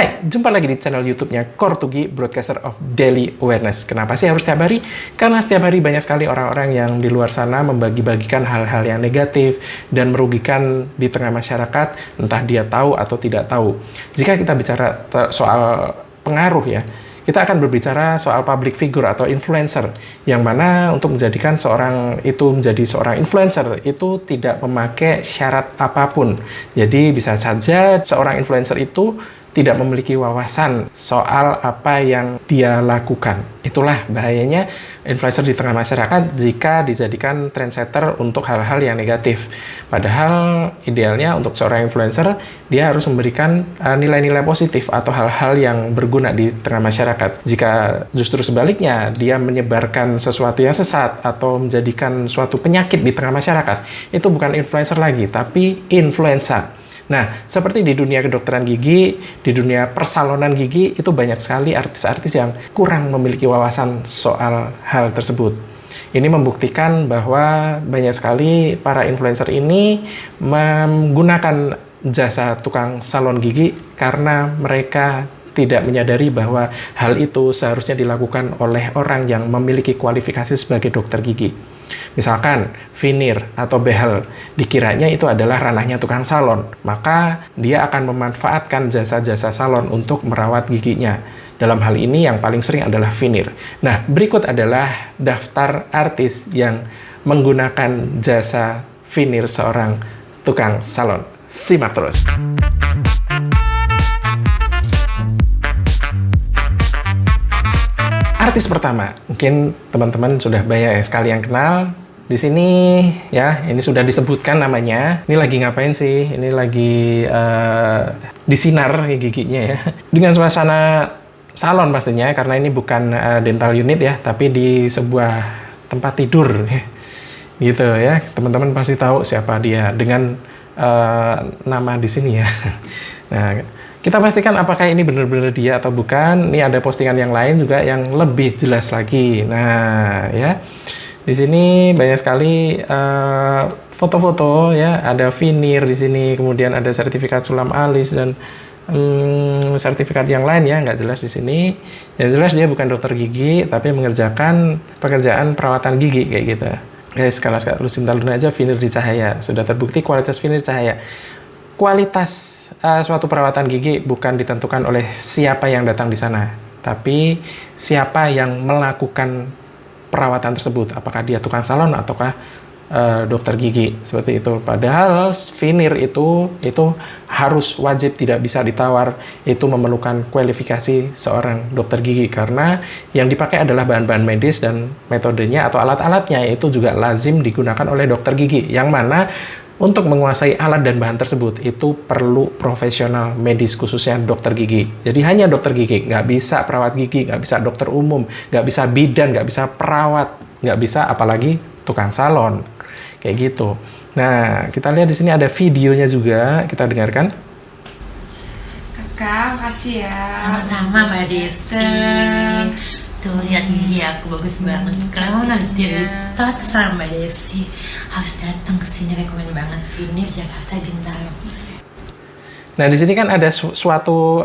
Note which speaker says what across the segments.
Speaker 1: Hai, jumpa lagi di channel YouTube-nya Kortugi, Broadcaster of Daily Awareness. Kenapa sih harus setiap hari? Karena setiap hari banyak sekali orang-orang yang di luar sana membagi-bagikan hal-hal yang negatif dan merugikan di tengah masyarakat, entah dia tahu atau tidak tahu. Jika kita bicara soal pengaruh ya, kita akan berbicara soal public figure atau influencer, yang mana untuk menjadikan seorang itu menjadi seorang influencer itu tidak memakai syarat apapun. Jadi bisa saja seorang influencer itu tidak memiliki wawasan soal apa yang dia lakukan. Itulah bahayanya influencer di tengah masyarakat jika dijadikan trendsetter untuk hal-hal yang negatif. Padahal idealnya untuk seorang influencer, dia harus memberikan nilai-nilai positif atau hal-hal yang berguna di tengah masyarakat. Jika justru sebaliknya, dia menyebarkan sesuatu yang sesat atau menjadikan suatu penyakit di tengah masyarakat, itu bukan influencer lagi, tapi influenza. Nah, seperti di dunia kedokteran gigi, di dunia persalonan gigi, itu banyak sekali artis-artis yang kurang memiliki wawasan soal hal tersebut. Ini membuktikan bahwa banyak sekali para influencer ini menggunakan jasa tukang salon gigi karena mereka tidak menyadari bahwa hal itu seharusnya dilakukan oleh orang yang memiliki kualifikasi sebagai dokter gigi. Misalkan veneer atau behel, dikiranya itu adalah ranahnya tukang salon, maka dia akan memanfaatkan jasa-jasa salon untuk merawat giginya. Dalam hal ini yang paling sering adalah veneer. Nah, berikut adalah daftar artis yang menggunakan jasa veneer seorang tukang salon. Simak terus. Artis pertama, mungkin teman-teman sudah banyak sekali yang kenal. Di sini ya, ini sudah disebutkan namanya. Ini lagi ngapain sih? Ini lagi disinar giginya ya. Dengan suasana salon pastinya, karena ini bukan dental unit ya, tapi di sebuah tempat tidur ya. Gitu ya. Teman-teman pasti tahu siapa dia dengan nama di sini ya. Nah, kita pastikan apakah ini benar-benar dia atau bukan. Ini ada postingan yang lain juga yang lebih jelas lagi. Nah, ya. Di sini banyak sekali foto-foto ya, ada veneer di sini, kemudian ada sertifikat sulam alis dan sertifikat yang lain ya, nggak jelas di sini. Yang jelas dia bukan dokter gigi, tapi mengerjakan pekerjaan perawatan gigi kayak gitu. Guys, kalau lucinta luna aja veneer di cahaya. Sudah terbukti kualitas veneer cahaya. Kualitas suatu perawatan gigi bukan ditentukan oleh siapa yang datang di sana, tapi siapa yang melakukan perawatan tersebut, apakah dia tukang salon ataukah dokter gigi, seperti itu. Padahal veneer itu harus wajib, tidak bisa ditawar. Itu memerlukan kualifikasi seorang dokter gigi, karena yang dipakai adalah bahan-bahan medis dan metodenya atau alat-alatnya itu juga lazim digunakan oleh dokter gigi, yang mana untuk menguasai alat dan bahan tersebut, itu perlu profesional medis, khususnya dokter gigi. Jadi hanya dokter gigi, nggak bisa perawat gigi, nggak bisa dokter umum, nggak bisa bidan, nggak bisa perawat, nggak bisa apalagi tukang salon. Kayak gitu. Nah, kita lihat di sini ada videonya juga, kita dengarkan.
Speaker 2: Kakak, makasih ya.
Speaker 3: Sama-sama Mbak Desi. Tuh, lihat gigi aku bagus banget. Kamu harus di-touch sama Mbak Desi. Harus datang ke sini, rekomen banget veneer Jakarta Bintaro.
Speaker 1: Nah, di sini kan ada suatu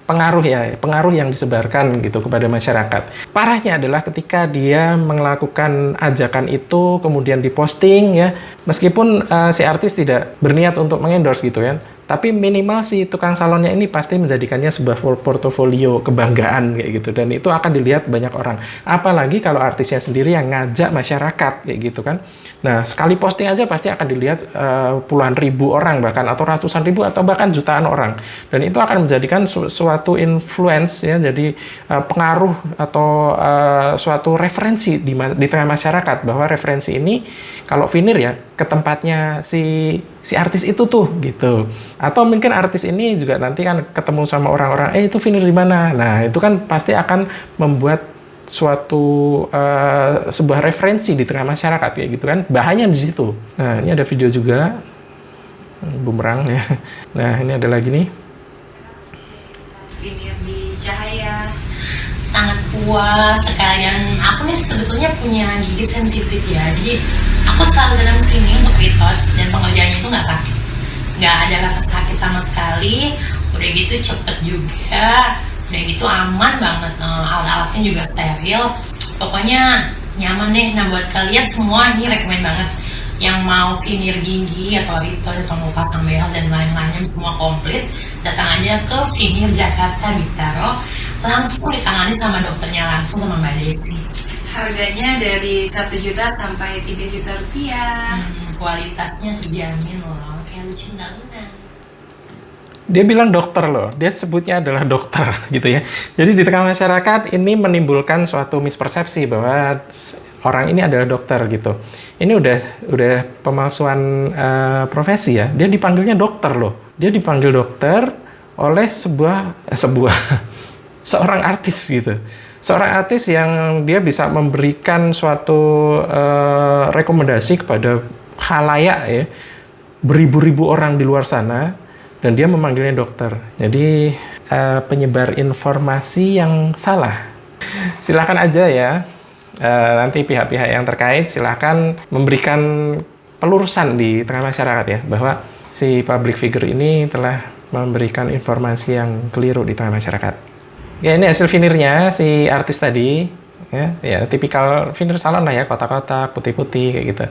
Speaker 1: pengaruh yang disebarkan gitu kepada masyarakat. Parahnya adalah ketika dia melakukan ajakan itu kemudian diposting ya, meskipun si artis tidak berniat untuk mengendorse gitu ya. Tapi minimal si tukang salonnya ini pasti menjadikannya sebuah portofolio kebanggaan kayak gitu, dan itu akan dilihat banyak orang. Apalagi kalau artisnya sendiri yang ngajak masyarakat kayak gitu kan. Nah, sekali posting aja pasti akan dilihat puluhan ribu orang bahkan, atau ratusan ribu atau bahkan jutaan orang. Dan itu akan menjadikan suatu influence ya, jadi pengaruh atau suatu referensi di tengah masyarakat, bahwa referensi ini kalau veneer ya ke tempatnya si artis itu tuh gitu. Atau mungkin artis ini juga nanti kan ketemu sama orang-orang, itu veneer di mana? Nah, itu kan pasti akan membuat suatu sebuah referensi di tengah masyarakat kayak gitu kan. Bahayanya di situ. Nah, ini ada video juga bumerang ya. Nah, ini ada lagi nih.
Speaker 2: Veneer di cahaya.
Speaker 3: Sangat puas sekalian. Aku nih sebetulnya punya gigi sensitif ya. Jadi aku selalu datang sini untuk retouch, dan pengerjaannya itu nggak sakit. Nggak ada rasa sakit sama sekali. Udah gitu cepet juga, udah gitu aman banget, alat-alatnya juga steril, pokoknya nyaman deh. Nah buat kalian semua ini rekomen banget yang mau veneer gigi atau retouch atau mau pasang behel dan lain-lainnya semua komplit, datang aja ke Veneer Jakarta Bintaro, langsung ditangani sama dokternya langsung sama Mbak Desi.
Speaker 2: Harganya dari 1 juta sampai 3 juta rupiah.
Speaker 3: Kualitasnya terjamin loh, kayak Lucinta.
Speaker 1: Dia bilang dokter loh, dia sebutnya adalah dokter gitu ya. Jadi di tengah masyarakat ini menimbulkan suatu mispersepsi bahwa orang ini adalah dokter gitu. Ini udah pemalsuan profesi ya. Dia dipanggilnya dokter loh. Dia dipanggil dokter oleh seorang artis gitu. Seorang artis yang dia bisa memberikan suatu rekomendasi kepada khalayak ya, beribu-ribu orang di luar sana, dan dia memanggilnya dokter. Jadi penyebar informasi yang salah. Silakan aja ya. Nanti pihak-pihak yang terkait silakan memberikan pelurusan di tengah masyarakat ya, bahwa si public figure ini telah memberikan informasi yang keliru di tengah masyarakat. Ya, ini hasil veneernya si artis tadi ya tipikal veneer salon lah ya, kotak-kotak, putih-putih kayak gitu.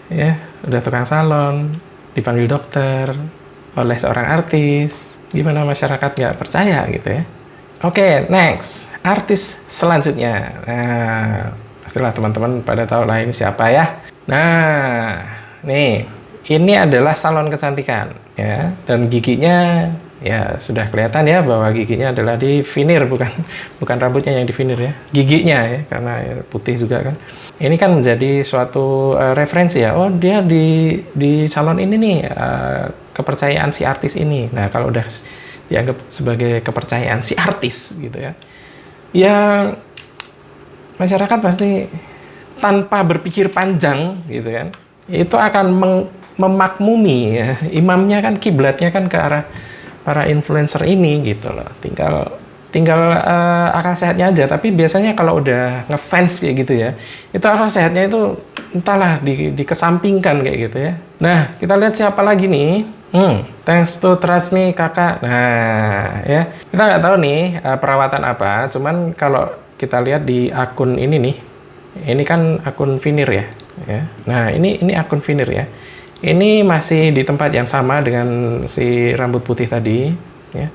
Speaker 1: Ya, udah tukang salon, dipanggil dokter oleh seorang artis. Gimana masyarakat nggak percaya gitu ya? Oke, next. Artis selanjutnya. Nah, pastilah teman-teman pada tahu lah ini siapa ya. Nah, nih. Ini adalah salon kecantikan ya. Dan giginya ya sudah kelihatan ya bahwa giginya adalah di veneer, bukan rambutnya yang di veneer ya. Giginya ya, karena ya, putih juga kan. Ini kan menjadi suatu referensi ya. Oh, dia di salon ini nih kepercayaan si artis ini. Nah, kalau udah dianggap sebagai kepercayaan si artis gitu ya, ya masyarakat pasti tanpa berpikir panjang gitu kan, itu akan memakmumi ya. Imamnya kan, kiblatnya kan ke arah para influencer ini gitu loh. Tinggal akal sehatnya aja. Tapi biasanya kalau udah ngefans kayak gitu ya, itu akal sehatnya itu entahlah dikesampingkan kayak gitu ya. Nah, kita lihat siapa lagi nih. Thanks to trust me kakak. Nah ya, kita nggak tahu nih perawatan apa. Cuman kalau kita lihat di akun ini nih, ini kan akun veneer ya. Nah ini akun veneer ya. Ini masih di tempat yang sama dengan si rambut putih tadi. Ya.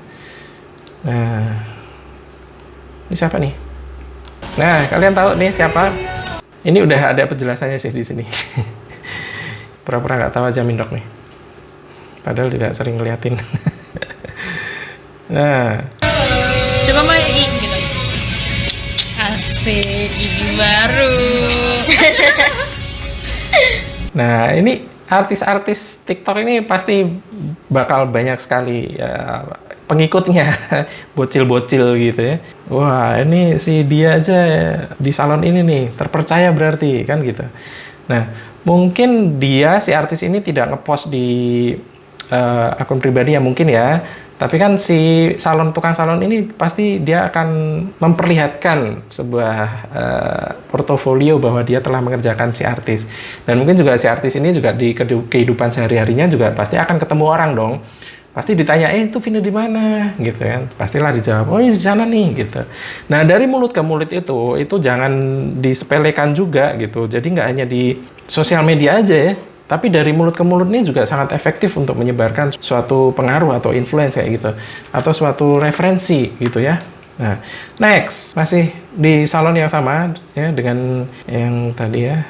Speaker 1: Nah, ini siapa nih? Nah, kalian tahu nih siapa? Ini udah ada penjelasannya sih di sini. Pura-pura nggak tahu aja Mindok nih. Padahal tidak sering ngeliatin. Nah,
Speaker 4: coba mau gitu. Asik, gigi baru.
Speaker 1: Nah, ini artis-artis TikTok ini pasti bakal banyak sekali ya, pengikutnya, bocil-bocil gitu ya. Wah, ini si dia aja di salon ini nih, terpercaya berarti kan gitu. Nah, mungkin dia, si artis ini tidak ngepost di akun pribadi ya mungkin ya, tapi kan si tukang salon ini pasti dia akan memperlihatkan sebuah portofolio bahwa dia telah mengerjakan si artis. Dan mungkin juga si artis ini juga di kehidupan sehari-harinya juga pasti akan ketemu orang dong. Pasti ditanya, itu veneer di mana gitu kan. Pastilah dijawab, oh ini di sana nih gitu. Nah, dari mulut ke mulut itu jangan disepelekan juga gitu. Jadi nggak hanya di sosial media aja ya, tapi dari mulut ke mulut ini juga sangat efektif untuk menyebarkan suatu pengaruh atau influence kayak gitu, atau suatu referensi gitu ya. Nah, next, masih di salon yang sama ya dengan yang tadi ya,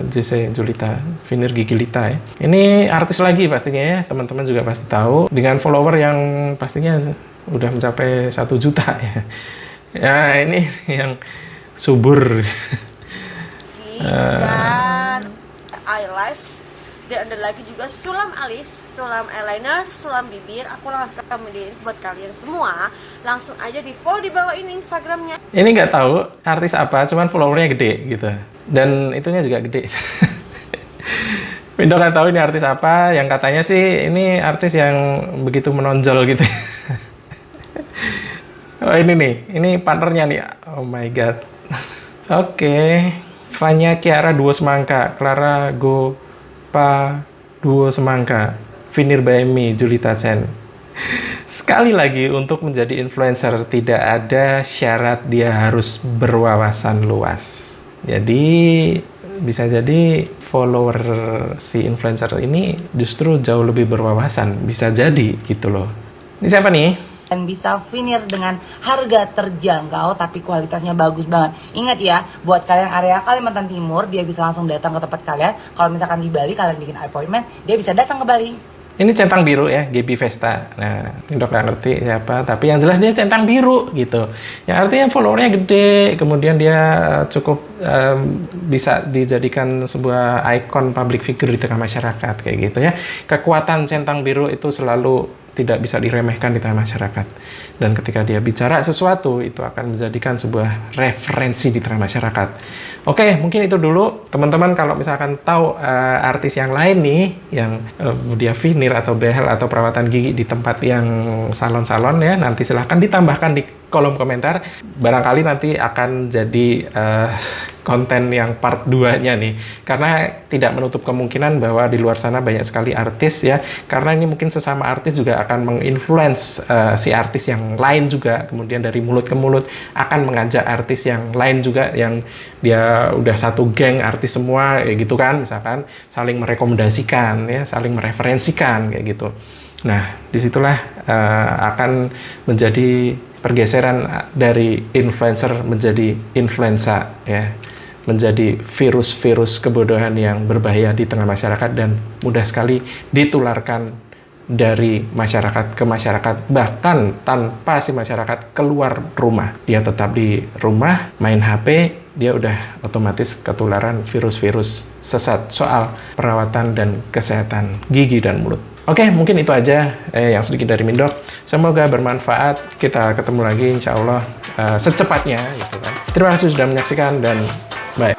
Speaker 1: JC Julita, veneer gigi Lita ya. Ini artis lagi pastinya ya, teman-teman juga pasti tahu, dengan follower yang pastinya udah mencapai 1 juta ya. Ya, ini yang subur.
Speaker 5: Dan eyelash, dan ada lagi juga sulam alis, sulam eyeliner, sulam bibir. Aku langsung rekomendain buat kalian semua, langsung aja di follow di bawah ini Instagramnya.
Speaker 1: Ini nggak tahu artis apa, cuman followernya gede gitu, dan itunya juga gede. Window nggak tahu ini artis apa, yang katanya sih ini artis yang begitu menonjol gitu. Oh ini nih, ini partnernya nih, oh my god. Oke. Fanya Kiara Duo Semangka, Clara Gopa Duo Semangka, veneer by me, Julita Chen. Sekali lagi, untuk menjadi influencer tidak ada syarat dia harus berwawasan luas. Jadi bisa jadi follower si influencer ini justru jauh lebih berwawasan, bisa jadi gitu loh. Ini siapa nih?
Speaker 6: Dan bisa veneer dengan harga terjangkau tapi kualitasnya bagus banget. Ingat ya, buat kalian area Kalimantan Timur, dia bisa langsung datang ke tempat kalian. Kalau misalkan di Bali kalian bikin appointment, dia bisa datang ke Bali.
Speaker 1: Ini centang biru ya, GB Vesta. Nah, ini dok nggak ngerti siapa, tapi yang jelas dia centang biru gitu. Yang artinya followernya gede, kemudian dia cukup bisa dijadikan sebuah ikon public figure di tengah masyarakat kayak gitu ya. Kekuatan centang biru itu selalu tidak bisa diremehkan di tengah masyarakat. Dan ketika dia bicara sesuatu, itu akan menjadikan sebuah referensi di tengah masyarakat. Oke, mungkin itu dulu. Teman-teman kalau misalkan tahu artis yang lain nih, yang dia veneer atau behel atau perawatan gigi di tempat yang salon-salon ya, nanti silahkan ditambahkan di kolom komentar. Barangkali nanti akan jadi konten yang part 2-nya nih. Karena tidak menutup kemungkinan bahwa di luar sana banyak sekali artis ya. Karena ini mungkin sesama artis juga akan menginfluence si artis yang lain juga. Kemudian dari mulut ke mulut akan mengajak artis yang lain juga yang dia udah satu geng artis semua kayak gitu kan. Misalkan saling merekomendasikan ya, saling mereferensikan kayak gitu. Nah, disitulah akan menjadi pergeseran dari influencer menjadi influenza ya, menjadi virus-virus kebodohan yang berbahaya di tengah masyarakat dan mudah sekali ditularkan dari masyarakat ke masyarakat, bahkan tanpa si masyarakat keluar rumah. Dia tetap di rumah, main HP, dia udah otomatis ketularan virus-virus sesat soal perawatan dan kesehatan gigi dan mulut. Oke, mungkin itu aja yang sedikit dari Mindok. Semoga bermanfaat. Kita ketemu lagi insya Allah secepatnya gitu kan. Terima kasih sudah menyaksikan dan bye.